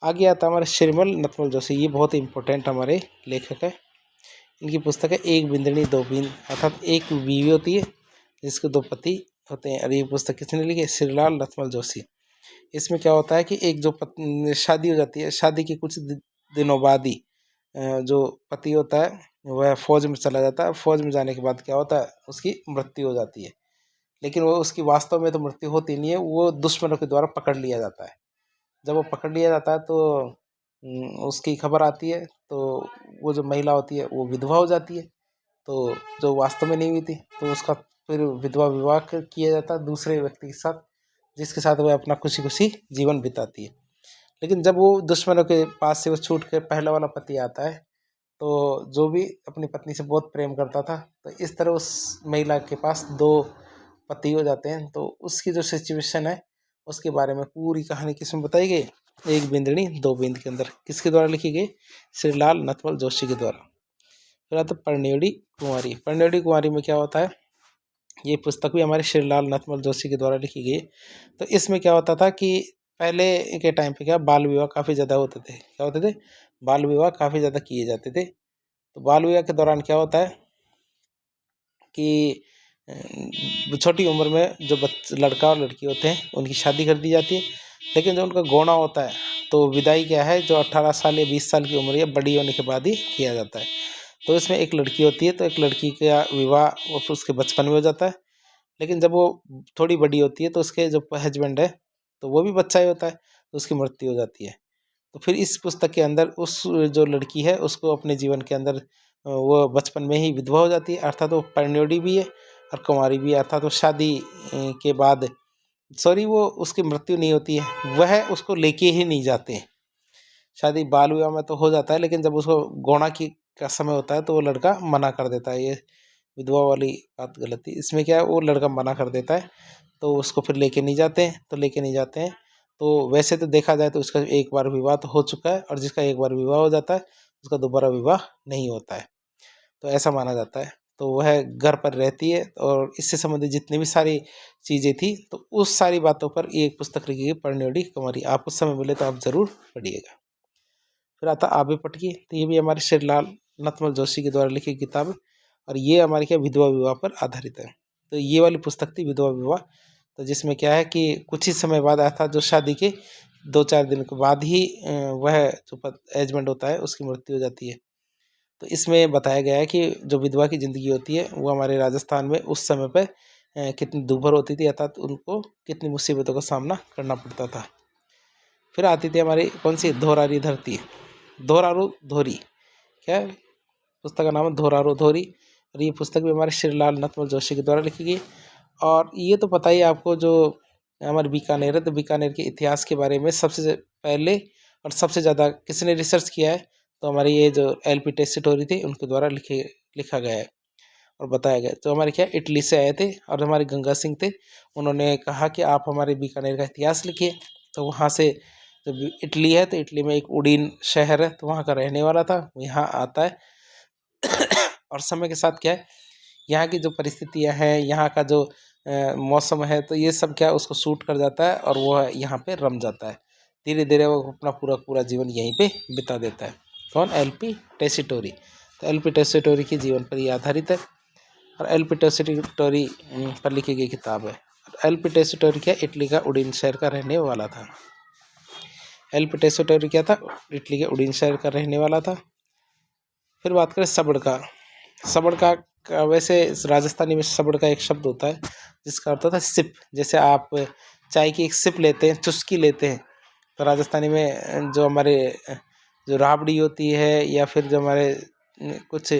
आगे आता हमारे श्रीमल नथमल जोशी। ये बहुत ही इंपॉर्टेंट हमारे लेखक है। इनकी पुस्तक है एक बिंदनी दो बीन, अर्थात एक बीवी होती है जिसके दो पति होते हैं, और ये पुस्तक किसने लिखी है, श्रीलाल नथमल जोशी। इसमें क्या होता है कि एक जो शादी हो जाती है, शादी के कुछ दिनों बाद ही जो पति होता है वह फौज में चला जाता है। फौज में जाने के बाद क्या होता है, उसकी मृत्यु हो जाती है, लेकिन वो उसकी वास्तव में तो मृत्यु होती नहीं है, वो दुश्मनों के द्वारा पकड़ लिया जाता है। जब वो पकड़ लिया जाता है तो उसकी खबर आती है, तो वो जो महिला होती है वो विधवा हो जाती है, तो जो वास्तव में नहीं हुई थी, तो उसका फिर विधवा विवाह किया जाता है दूसरे व्यक्ति के साथ, जिसके साथ वह अपना खुशी खुशी जीवन बिताती है। लेकिन जब वो दुश्मनों के पास से वो छूट कर पहला वाला पति आता है, तो जो भी अपनी पत्नी से बहुत प्रेम करता था, तो इस तरह उस महिला के पास दो पति हो जाते हैं। तो उसकी जो सिचुएशन है उसके बारे में पूरी कहानी किसमें बताई गई, एक बिंदनी दो बिंद के अंदर। किसके द्वारा लिखी गई, श्रीलाल नथमल जोशी के द्वारा। फिर आता परनेड़ी कुंवारी। परनेड़ी कुंवारी में क्या होता है, ये पुस्तक भी हमारे श्रीलाल नथमल जोशी के द्वारा लिखी गई। तो इसमें क्या होता था कि पहले के टाइम पे क्या बाल विवाह काफ़ी ज़्यादा होते थे, क्या होते थे, बाल विवाह काफ़ी ज़्यादा किए जाते थे। तो बाल विवाह के दौरान क्या होता है कि छोटी उम्र में जो लड़का और लड़की होते हैं उनकी शादी कर दी जाती है, लेकिन जो उनका गौना होता है तो विदाई क्या है, जो 18 साल या 20 साल की उम्र या बड़ी होने के बाद ही किया जाता है। तो इसमें एक लड़की होती है, तो एक लड़की का विवाह उसके बचपन में हो जाता है, लेकिन जब वो थोड़ी बड़ी होती है तो उसके जो हस्बैंड है तो वो भी बच्चा ही होता है, तो उसकी मृत्यु हो जाती है। तो फिर इस पुस्तक के अंदर उस जो लड़की है उसको अपने जीवन के अंदर वो बचपन में ही विधवा हो जाती है, अर्थात वो परिणयोड़ी भी है और कुंवारी भी है, अर्थात वो शादी के बाद वो उसकी मृत्यु नहीं होती है, वह उसको लेके ही नहीं जाते हैं। शादी बाल विवाह में तो हो जाता है, लेकिन जब उसको गौना की का समय होता है तो वो लड़का मना कर देता है, ये विधवा वाली बात गलत थी। इसमें क्या है, वो लड़का मना कर देता है तो उसको फिर लेके नहीं जाते हैं। तो वैसे तो देखा जाए तो उसका एक बार विवाह तो हो चुका है, और जिसका एक बार विवाह हो जाता है उसका दोबारा विवाह नहीं होता है, तो ऐसा माना जाता है। तो वह घर पर रहती है, और इससे संबंधित जितनी भी सारी चीज़ें थी तो उस सारी बातों पर ये एक पुस्तक लिखी गई, पढ़ने कुंवारी। आप उस समय मिले तो आप ज़रूर पढ़िएगा। फिर आता आबे पटकी, तो ये भी हमारे श्रीलाल नथमल जोशी के द्वारा लिखी किताब है, और ये हमारी क्या विधवा विवाह पर आधारित है। तो ये वाली पुस्तक थी विधवा विवाह, तो जिसमें क्या है कि कुछ ही समय बाद आया था, जो शादी के 2-4 दिन के बाद ही वह जो एजमेंट होता है उसकी मृत्यु हो जाती है। तो इसमें बताया गया है कि जो विधवा की ज़िंदगी होती है वो हमारे राजस्थान में उस समय पे कितनी दूभर होती थी, अर्थात उनको कितनी मुसीबतों का सामना करना पड़ता था। फिर आती थी हमारी कौन सी, धोरारी धरती, धोरारू धोरी, क्या है? पुस्तक का नाम है धोरारू धोरी, और ये पुस्तक भी हमारे श्रीलाल नथमल जोशी के द्वारा लिखी गई। और ये तो पता ही आपको, जो हमारे बीकानेर है, तो बीकानेर के इतिहास के बारे में सबसे पहले और सबसे ज़्यादा किसने रिसर्च किया है, तो हमारी ये जो LP टेस्टोरी थी उनके द्वारा लिखा गया है और बताया गया। तो हमारे क्या इटली से आए थे, और हमारे गंगा सिंह थे, उन्होंने कहा कि आप हमारे बीकानेर का इतिहास लिखिए। तो वहाँ से, जब इटली है तो इटली में एक उड़ीन शहर है, तो वहाँ का रहने वाला था, यहाँ आता है। और समय के साथ क्या है, यहाँ की जो परिस्थितियाँ हैं, यहाँ का जो मौसम है, तो ये सब क्या उसको सूट कर जाता है, और वो यहाँ पे रम जाता है। धीरे धीरे वो अपना पूरा जीवन यहीं पे बिता देता है। कौन? LP टेस्टोरी। तो LP टेस्टोरी के जीवन पर ये आधारित है, और LP टेस्टोरी पर लिखी गई किताब है। LP टेस्टोरी क्या, इटली का उड़ीन शहर का रहने वाला था। LP टेस्टोरी क्या था, इटली के उड़ीन शहर का रहने वाला था। फिर बात करें सबड़का। सबड़का का वैसे राजस्थानी में सबड़का एक शब्द होता है जिसका अर्थ होता है सिप। जैसे आप चाय की एक सिप लेते हैं, चुस्की लेते हैं, तो राजस्थानी में जो हमारे जो राबड़ी होती है, या फिर जो हमारे कुछ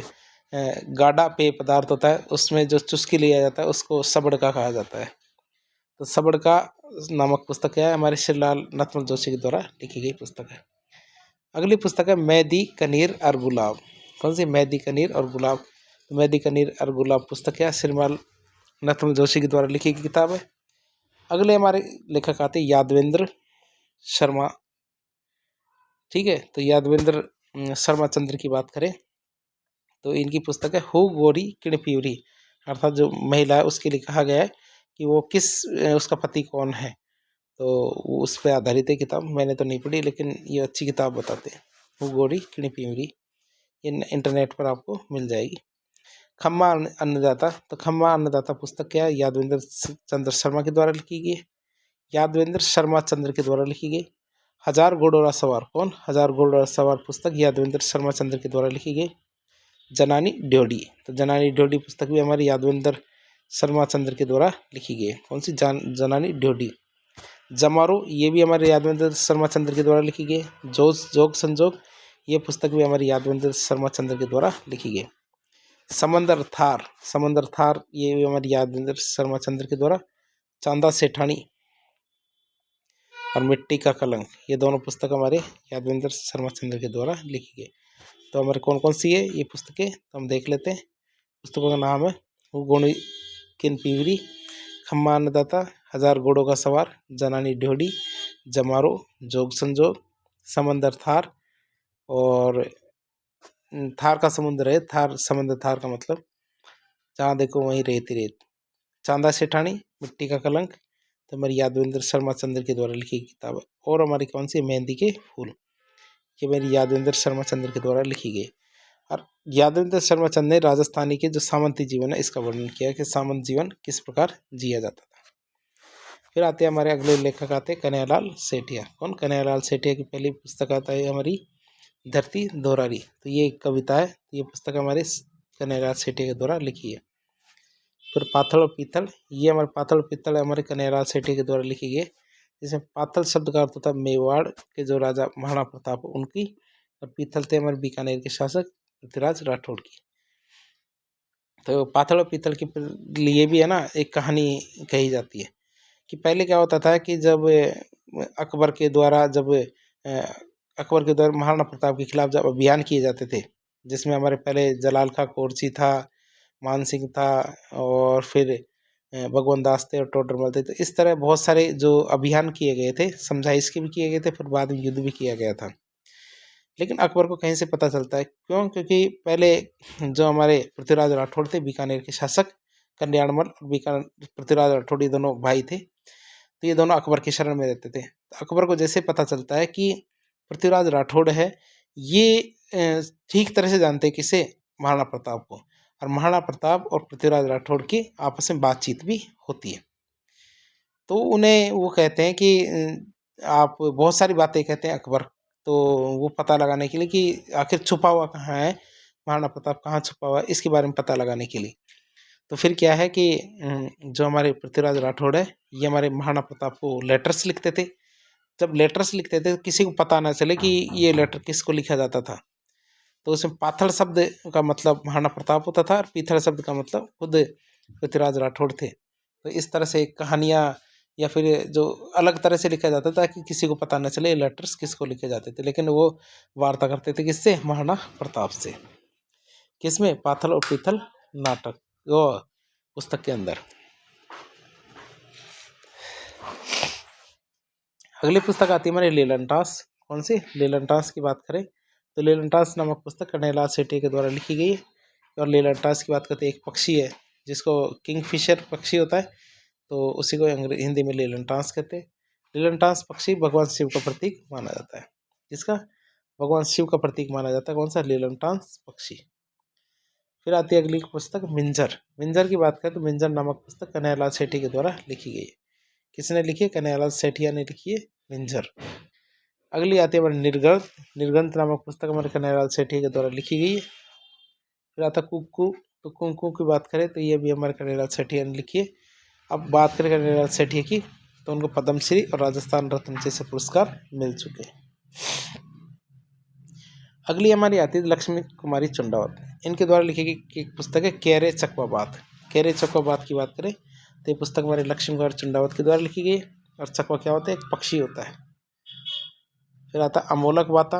गाढ़ा पेय पदार्थ होता है, उसमें जो चुस्की लिया जाता है उसको सबड़का कहा जाता है। तो सबड़का नामक पुस्तक क्या है, हमारे श्रीलाल नथमल जोशी के द्वारा लिखी गई पुस्तक है। अगली पुस्तक है मेहदी कनीर और गुलाब। कौन सी? मेहदी कनीर और गुलाब। तो मेहदी कनीर और गुलाब पुस्तक है श्रीलाल नथमल जोशी के द्वारा लिखी गई किताब है। अगले हमारे लेखक आते हैं यादवेंद्र शर्मा। ठीक है, तो यादवेंद्र शर्मा चंद्र की बात करें तो इनकी पुस्तक है हु गोरी किण प्यूरी, अर्थात जो महिला है उसके लिए कहा गया है कि वो किस उसका पति कौन है, तो वो उस पर आधारित है किताब। मैंने तो नहीं पढ़ी, लेकिन ये अच्छी किताब बताते हैं, हु गोरी किण प्यूरी। ये इंटरनेट पर आपको मिल जाएगी। खम्मा अन्नदाता। तो खम्मा अन्नदाता पुस्तक क्या है, यादवेंद्र चंद्र शर्मा के द्वारा लिखी गई है। यादवेंद्र शर्मा चंद्र के द्वारा लिखी गई। हजार घोड़ों सवार। कौन? हजार घोड़ों सवार पुस्तक यादवेंद्र शर्मा चंद्र के द्वारा लिखी गई। जनानी ड्योढ़ी। तो जनानी ड्योढ़ी पुस्तक भी हमारी यादवेंद्र शर्मा चंद्र के द्वारा लिखी गई है। कौन सी? जनानी ड्योढ़ी। जमारो, ये भी हमारे यादवेंद्र शर्मा चंद्र के द्वारा लिखी गई। जोग संजोग, ये पुस्तक भी हमारे यादवेंद्र शर्मा चंद्र के द्वारा लिखी गई। समंदर थार। समंदर थार, ये भी हमारे यादवेंद्र शर्मा चंद्र के द्वारा। चांदा सेठानी और मिट्टी का कलंक, ये दोनों पुस्तक हमारे यादवेंद्र शर्मा चंद्र के द्वारा लिखी गई। तो हमारे कौन कौन सी है ये पुस्तकें, तो हम देख लेते हैं। पुस्तकों का नाम है गुण किन पीवरी, खम्मा अन्नदाता, हजार घोड़ों का सवार, जनानी ड्योढ़ी, जमारो, जोग संजोग, समंदर थार, और थार का समुद्र है, थार समंदर, थार का मतलब जहाँ देखो वहीं रेत ही रेत। चांदा सेठानी, मिट्टी का कलंक, तो हमारी यादवेंद्र शर्मा चंद्र के द्वारा लिखी किताब है। और हमारी कौन सी? मेहंदी के फूल, ये मेरी यादवेंद्र शर्मा चंद्र के द्वारा लिखी गई। और यादवेंद्र शर्मा चंद्र ने राजस्थानी के जो सामंती जीवन है इसका वर्णन किया कि सामंत जीवन किस प्रकार जिया जाता था। फिर आते हैं हमारे अगले लेखक आते हैं कन्हैयालाल सेठिया। कौन? कन्हैयालाल सेठिया की पहली पुस्तक आता है हमारी धरती दोरारी। तो ये एक कविता है, ये पुस्तक हमारे कन्हैयालाल सेठिया के द्वारा लिखी है। फिर पाथल और पीतल, ये हमारे पाथल और पीतल हमारे कन्हैयालाल सेठिया के द्वारा लिखी गई है। जिसमें पाथल शब्द का अर्थ होता है मेवाड़ के जो राजा महाराणा प्रताप उनकी, और पीतल थे हमारे बीकानेर के शासक पृथ्वीराज राठौड़ की। तो पाथल और पीतल के लिए भी है ना एक कहानी कही जाती है कि पहले क्या होता था कि जब अकबर के द्वारा महाराणा प्रताप के खिलाफ जब अभियान किए जाते थे, जिसमें हमारे पहले जलाल खां कोरची था, मान सिंह था और फिर भगवान दास थे और टोडरमल थे। तो इस तरह बहुत सारे जो अभियान किए गए थे, समझाइश के भी किए गए थे, फिर बाद में युद्ध भी किया गया था। लेकिन अकबर को कहीं से पता चलता है, क्यों? क्योंकि पहले जो हमारे पृथ्वीराज राठौड़ थे बीकानेर के शासक, कल्याणमल और बीकानेर पृथ्वीराज राठौड़ ये दोनों भाई थे। तो ये दोनों अकबर की शरण में रहते थे। तो अकबर को जैसे पता चलता है कि पृथ्वीराज राठौड़ है, ये ठीक तरह से जानते हैं किसे, महाराणा प्रताप को, और महाराणा प्रताप और पृथ्वीराज राठौड़ की आपस में बातचीत भी होती है। तो उन्हें वो कहते हैं कि आप बहुत सारी बातें कहते हैं अकबर, तो वो पता लगाने के लिए कि आखिर छुपा हुआ कहाँ है, महाराणा प्रताप कहाँ छुपा हुआ है, इसके बारे में पता लगाने के लिए। तो फिर क्या है कि जो हमारे पृथ्वीराज राठौड़ है, ये हमारे महाराणा प्रताप को लेटर्स लिखते थे। जब लेटर्स लिखते थे किसी को पता ना चले कि ये लेटर किसको लिखा जाता था। तो उसमें पाथल शब्द का मतलब महाराणा प्रताप होता था और पीथल शब्द का मतलब खुद पृथ्वीराज राठौड़ थे। तो इस तरह से कहानियाँ या फिर जो अलग तरह से लिखा जाता था कि किसी को पता न चले लेटर्स किसको लिखे जाते थे, लेकिन वो वार्ता करते थे किससे, महाराणा प्रताप से। किसमें? पाथल और पीथल नाटक वो पुस्तक के अंदर। अगली पुस्तक आती है हमारी लीलनटास। कौन सी? लीलनटास की बात करें तो लीलनटास नामक पुस्तक कन्हैयालाल सेठी के द्वारा लिखी गई है। और लीलनटास की बात करते हैं, एक पक्षी है जिसको किंगफिशर पक्षी होता है, तो उसी को हिंदी में लीलनटास कहते हैं। लीलनटास पक्षी भगवान शिव का प्रतीक माना जाता है। जिसका? भगवान शिव का प्रतीक माना जाता है। कौन सा? लीलनटास पक्षी। फिर आती है अगली पुस्तक मिंजर। मिंजर की बात करें तो मिंजर नामक पुस्तक कन्हैयालाल सेठी के द्वारा लिखी गई है। किसने लिखी है? कन्हैयालाल सेठिया ने लिखी है मिंजर। अगली आती है हमारी निर्ग्रंथ। निर्ग्रंथ नामक पुस्तक हमारे कन्हैयालाल सेठी के द्वारा लिखी गई है। फिर आता कुक्कू। तो कुक्कू की बात करें तो ये भी हमारे कन्हैयालाल सेठिया ने लिखी है। अब बात करें कन्हैयालाल सेठिया की तो उनको पद्मश्री और राजस्थान रत्न जैसे पुरस्कार मिल चुके हैं। अगली हमारी आती है लक्ष्मी कुमारी चुंडावत। इनके द्वारा लिखी गई एक पुस्तक है केरे चकवाबात। केरे चकवाबात की बात करें तो ये पुस्तक हमारे लक्ष्मी कुमारी चुंडावत के द्वारा लिखी गई है। और चकवा क्या होता है? एक पक्षी होता है। फिर आता अमोलक बाता।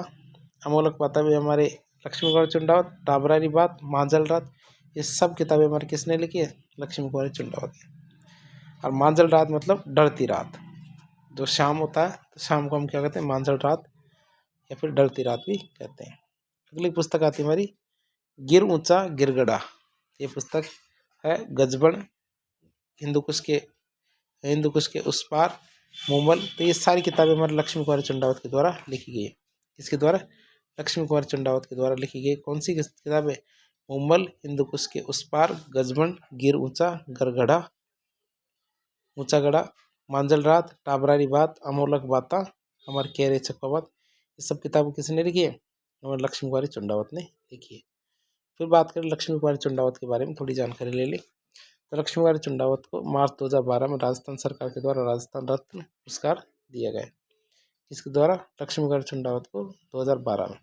अमोलक बाता भी हमारे लक्ष्मी कुमारी चुंडावत। टाबरारी बात, मांझल रात, ये सब किताबें हमारे किसने लिखी है? लक्ष्मी कुमारी चुंडावत। और मांझल रात मतलब डरती रात, जो शाम होता है तो शाम को हम क्या कहते हैं? मांझल रात या फिर डरती रात भी कहते हैं। अगली पुस्तक आती है हमारी गिर ऊंचा गिरगड़ा। ये पुस्तक है गजबन, हिंदू कुश के उस पार, मूमल। तो ये सारी किताबें हमारे लक्ष्मी कुमारी चुंडावत के द्वारा लिखी गई है। किसके द्वारा? लक्ष्मी कुमारी चुंडावत के द्वारा लिखी गई। कौन सी किताबें? मूमल, हिंदू कुश के उस पार, गजबन, गिर ऊंचा, गरगढ़ा, ऊंचा गढ़ा, मांझल रात, टाबरारी बात, अमोलक बाता, हमारे केरे चकवाबात, ये सब किताबें किसने लिखी है? हमारे लक्ष्मी कुमारी चुंडावत ने लिखी है। फिर बात करें लक्ष्मी कुमारी चुंडावत के बारे में, थोड़ी जानकारी ले लें। तो लक्ष्मी कुमारी चुंडावत को मार्च 2012 में राजस्थान सरकार के द्वारा राजस्थान रत्न पुरस्कार दिया गया। इसके द्वारा लक्ष्मी कुमारी चुंडावत को 2012 में।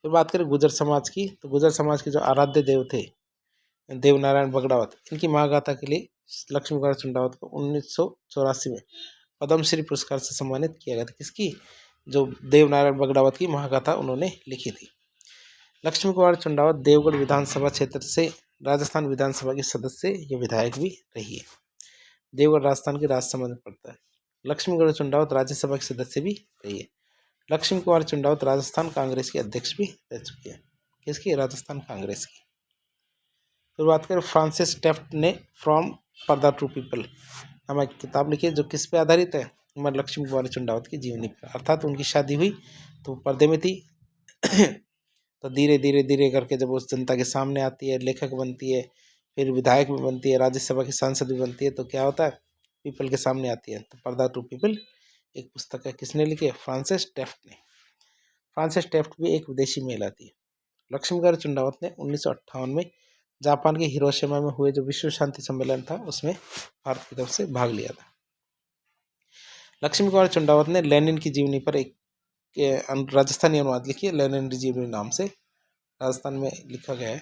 फिर बात करें गुर्जर समाज की तो गुर्जर समाज के जो आराध्य देव थे देवनारायण बगड़ावत, इनकी महागाथा के लिए लक्ष्मी कुमारी चुंडावत को 1984 में पद्मश्री पुरस्कार से सम्मानित किया गया था। किसकी? जो देवनारायण बगड़ावत की महागाथा उन्होंने लिखी थी। लक्ष्मी कुमारी चुंडावत देवगढ़ विधानसभा क्षेत्र से राजस्थान विधानसभा की सदस्य या विधायक भी रही है। देवगढ़ राजस्थान के राजसमंद में पड़ता है। लक्ष्मी कुमारी चुंडावत राज्यसभा के सदस्य भी रही है। लक्ष्मी कुमारी चुंडावत राजस्थान कांग्रेस के अध्यक्ष भी रह चुकी है। किसकी? राजस्थान कांग्रेस की। फिर बात करें फ्रांसिस टेफ्ट ने फ्रॉम पर्दा टू पीपल नामक किताब लिखी है, जो किस पे आधारित है? हमारे लक्ष्मी कुमारी चुंडावत की जीवनी पर। अर्थात उनकी शादी हुई तो पर्दे में थी तो धीरे धीरे धीरे करके जब उस जनता के सामने आती है, लेखक बनती है, फिर विधायक भी बनती है, राज्यसभा की सांसद भी बनती है, तो क्या होता है? पीपल के सामने आती है। तो पर्दा टू पीपल एक पुस्तक है। किसने लिखी है? फ्रांसिस टेफ्ट ने। फ्रांसिस टेफ्ट भी एक विदेशी महिला थी। लक्ष्मी कुमारी चुंडावत ने 1958 में जापान के हिरोशिमा में हुए जो विश्व शांति सम्मेलन था उसमें भारत की तरफ से भाग लिया था। लक्ष्मी कुमारी चुंडावत ने लेनिन की जीवनी पर एक राजस्थानी अनुवाद लिखी है, लेनिन की जीवनी नाम से राजस्थान में लिखा गया है।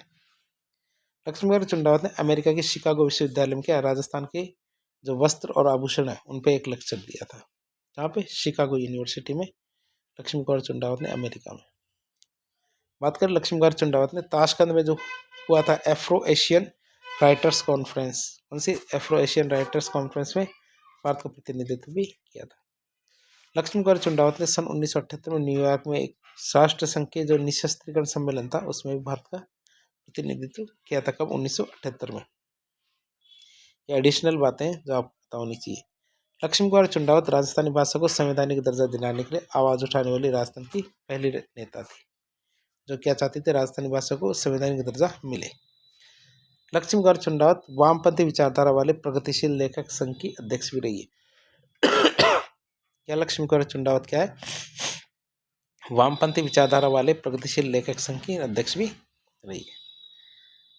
लक्ष्मी कुमारी चुंडावत ने अमेरिका के शिकागो विश्वविद्यालय में क्या राजस्थान के जो वस्त्र और आभूषण है उन पे एक लेक्चर दिया था। जहाँ पे? शिकागो यूनिवर्सिटी में, लक्ष्मी कुमारी चुंडावत ने अमेरिका में। बात करें लक्ष्मीकांत चंडावत ने ताशकंद में जो हुआ था एफ्रो एशियन राइटर्स कॉन्फ्रेंस, कौन सी एफ्रो एशियन राइटर्स कॉन्फ्रेंस में भारत का प्रतिनिधित्व भी किया था। लक्ष्मीकांत चंडावत ने सन 1978 में न्यूयॉर्क में एक राष्ट्र संघ के जो निशस्त्रीकरण सम्मेलन था उसमें भी भारत का प्रतिनिधित्व किया था। कब? 1978 में। ये एडिशनल बातें जो आपको पता होनी चाहिए। लक्ष्मीकांत चंडावत राजस्थानी भाषा को संवैधानिक दर्जा दिलाने के लिए आवाज उठाने वाली राजस्थान की पहली नेता थी, जो क्या चाहती थी, राजस्थानी भाषा को संवैधानिक दर्जा मिले। लक्ष्मीकांत चंडावत वामपंथी विचारधारा वाले प्रगतिशील लेखक संघ की अध्यक्ष भी रही है। क्या लक्ष्मीकांत चंडावत क्या है? वामपंथी विचारधारा वाले प्रगतिशील लेखक संघ की अध्यक्ष भी रही है।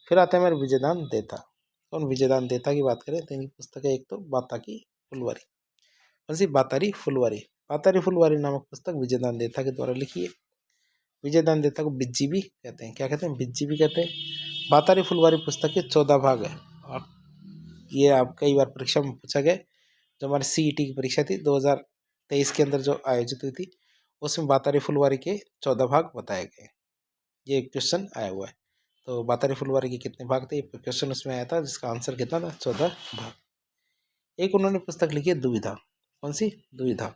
फिर आते हैं हमारे विजयदान देता। कौन विजयदान देता की बात करें तो इनकी पुस्तक है एक तो बाता की फुलवारी, कौन सी? बातारी फुलवारी। बातारी फुलवारी नामक पुस्तक विजयदान देता के द्वारा लिखी है। विजयदान देता को बिज्जी भी कहते हैं। क्या कहते हैं? बिज्जी भी कहते हैं। बातारी फुलवारी पुस्तक के 14 भाग है और ये आप कई बार परीक्षा में पूछा गया। जो हमारी सीईटी की परीक्षा थी 2023 के अंदर जो आयोजित हुई थी उसमें बातारी फुलवारी के 14 भाग बताए गए। ये क्वेश्चन आया हुआ है। तो बातारी फुलवारी के कितने भाग थे, ये क्वेश्चन उसमें आया था, जिसका आंसर कितना था? 14 भाग। एक उन्होंने पुस्तक लिखी है दुविधा, कौन सी? दुविधा।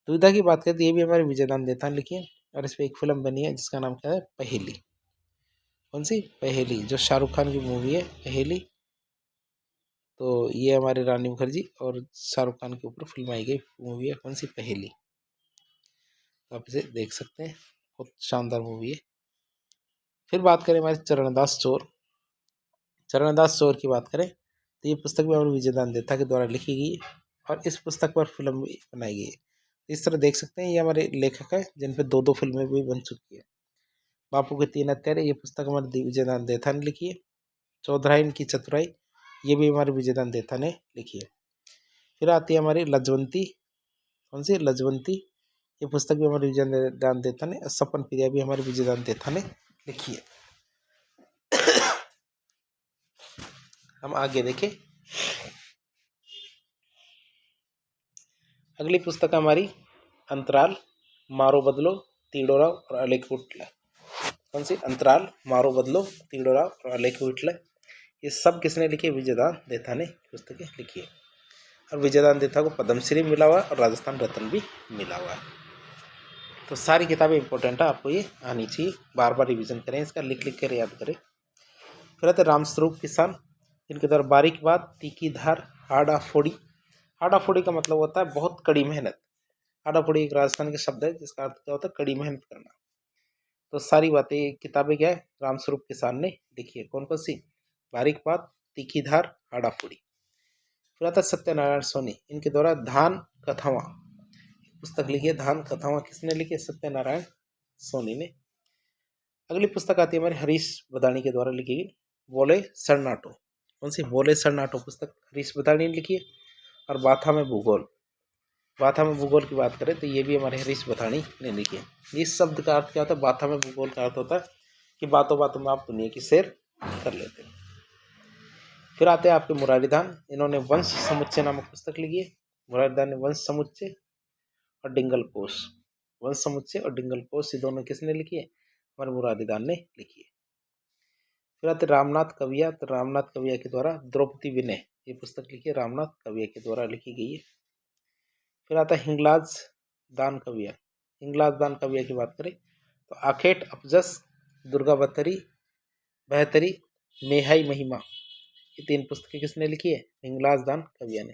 दुविधा की बात करें तो ये भी हमारे विजयदान देता ने लिखी है और इस पर एक फिल्म बनी है जिसका नाम क्या है? पहेली। कौन सी? पहेली, जो शाहरुख खान की मूवी है पहेली। तो ये हमारे रानी मुखर्जी और शाहरुख खान के ऊपर फिल्माई गई मूवी है, कौन सी? पहेली। आप इसे देख सकते हैं, बहुत शानदार मूवी है। फिर बात करें हमारे चरणदास चोर। चरणदास चोर की बात करें तो ये पुस्तक भी हमारे विजयदान देता के द्वारा लिखी गई है और इस पुस्तक पर फिल्म भी बनाई गई है। इस तरह देख सकते हैं ये हमारे लेखक है जिन पर 2-2 फिल्में भी बन चुकी है। बापू के 3 हत्यारे, ये पुस्तक हमारे विजयदान देथा ने लिखी है। चौधराइन की चतुराई, ये भी हमारे विजयदान देथा ने लिखी है। फिर आती है हमारी लजवंती, कौन सी? लजवंती। ये पुस्तक भी हमारे विजयदान देथा ने, सपन प्रिया भी हमारे विजयदान देथा ने लिखी है। हम आगे देखें, अगली पुस्तक हमारी अंतराल, मारो बदलो, तीडोराव और अलेख विठले। कौन सी? अंतराल, मारो बदलो, तीडोराव और अलेख विठले। ये सब किसने लिखी है? विजयदान देथा ने पुस्तकें लिखी है। और विजयदान देथा को पद्मश्री मिला हुआ है और राजस्थान रत्न भी मिला हुआ है। तो सारी किताबें इंपॉर्टेंट है, आपको ये आनी चाहिए, बार बार रिवीजन करें, इसका लिख लिख कर याद करें। फिर आते रामस्वरूप किसान, इनके द्वारा बारीक बात, तीखी धार, हाड़ा फोड़ी। हाड़ा फोड़ी का मतलब होता है बहुत कड़ी मेहनत। हाड़ा फोड़ी एक राजस्थान का शब्द है जिसका अर्थ क्या होता है? कड़ी मेहनत करना। तो सारी बातें किताबें क्या है? रामस्वरूप किसान ने लिखी है। कौन कौन सी? बारीक बात, तीखी धार, हाड़ा फोड़ी। फिर आता सत्यनारायण सोनी, इनके द्वारा धान कथावां पुस्तक लिखी है। धान कथावां किसने लिखी है? सत्यनारायण सोनी ने। अगली पुस्तक आती है हमारे हरीश बदाणी के द्वारा लिखी गई, बोले सरनाटो। कौन सी? बोले सरनाटो पुस्तक हरीश बदाणी ने लिखी है। और बाथा में भूगोल, बाथा में भूगोल की बात करें तो ये भी हमारे हरीश बदाणी ने लिखी है। इस शब्द का अर्थ क्या होता है? बाथा में भूगोल का अर्थ होता है कि बातों बातों में आप दुनिया की सैर कर लेते हैं। फिर आते हैं आपके मुरारीदान, इन्होंने वंश समुच्चय नामक पुस्तक लिखी है। मुरारीदान ने वंश समुच्चय और डिंगल कोश, वंश समुच्चय और डिंगल कोश, ये दोनों किसने लिखी है? हमारे मुरारीदान ने लिखी है। फिर आते रामनाथ कविया, तो रामनाथ कविया के द्वारा द्रौपदी विनय, ये पुस्तक लिखी है, रामनाथ कविया के द्वारा लिखी गई है। फिर आता है हिंगलाज दान कविया। हिंगलाज दान कविया की बात करें तो आखेट अपजस, दुर्गा बहतरी, मेहाई महिमा, ये 3 पुस्तकें किसने लिखी है? हिंगलाज दान कविया ने।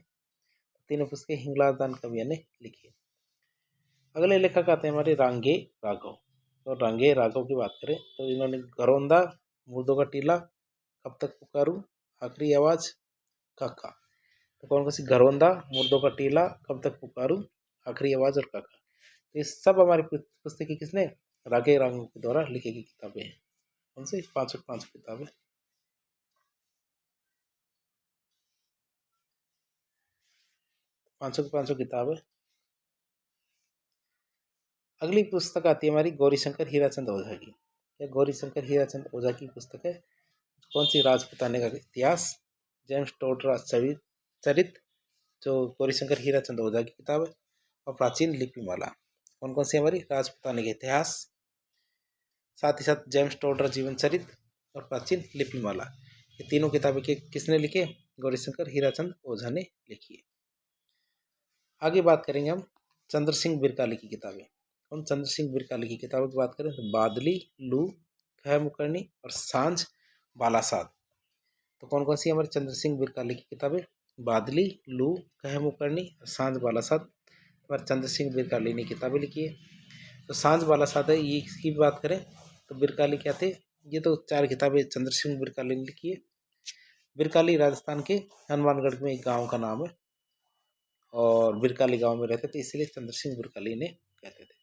तीनों पुस्तकें हिंगलाज दान कविया ने लिखी है। अगले लेखक आते हैं हमारे रांगे राघव। तो रांगे राघव की बात करें तो इन्होंने घरौंदा, मुर्दों का टीला, कब तक पुकारूं, आखिरी आवाज, काका। तो कौन कौन सी? घरौंदा, मुर्दों का टीला, कब तक पुकारूं, आखिरी आवाज और काका। तो ये सब हमारी पुस्तकें किसने? रांगे राघव के द्वारा लिखी गई किताबें हैं। कौन सी? 5 किताबें। 500 किताबें। अगली पुस्तक आती है हमारी गौरीशंकर हीराचंद ओझा की। यह गौरीशंकर हीराचंद ओझा की पुस्तक है। कौन सी? राजपुताने का इतिहास, जेम्स टोडरा चरित, जो गौरीशंकर हीराचंद ओझा की किताब है, और प्राचीन लिपिमाला। कौन कौन सी हमारी? राजपुताने का इतिहास, साथ ही साथ जेम्स टोडर जीवन चरित्र और प्राचीन लिपिमाला, ये तीनों किताबें किसने लिखी है? गौरीशंकर हीराचंद ओझा ने लिखी है। आगे बात करेंगे हम चंद्र सिंह बिरकाली की किताबें। हम चंद्र सिंह बिरकाली की किताबों की बात करें तो बादली, लू, खै मुकरनी और सांझ बालासाद। तो कौन कौन सी हमारे चंद्र सिंह बिरकाली की किताबें? बादली, लू, कह मुकरनी और सांझ बालासाद हमारे चंद्र सिंह बिरकाली ने किताबें लिखी है। तो सांझ बालासाद है, ये इसकी बात करें तो बिरकाली क्या थे? ये तो 4 किताबें चंद्र सिंह बिरकाली ने लिखी है। बिरकाली राजस्थान के हनुमानगढ़ में एक गांव का नाम है और बिरकाली गांव में रहते थे, इसलिए चंद्र सिंह बिरकाली ने कहते थे।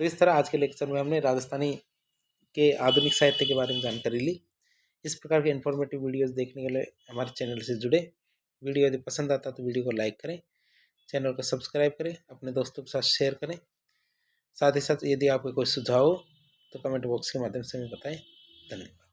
तो इस तरह आज के लेक्चर में हमने राजस्थानी के आधुनिक साहित्य के बारे में जानकारी ली। इस प्रकार के इन्फॉर्मेटिव वीडियोस देखने के लिए हमारे चैनल से जुड़े। वीडियो यदि पसंद आता तो वीडियो को लाइक करें, चैनल को सब्सक्राइब करें, अपने दोस्तों के साथ शेयर करें। साथ ही साथ यदि आपको कोई सुझाव हो तो कमेंट बॉक्स के माध्यम से हमें बताएं। धन्यवाद।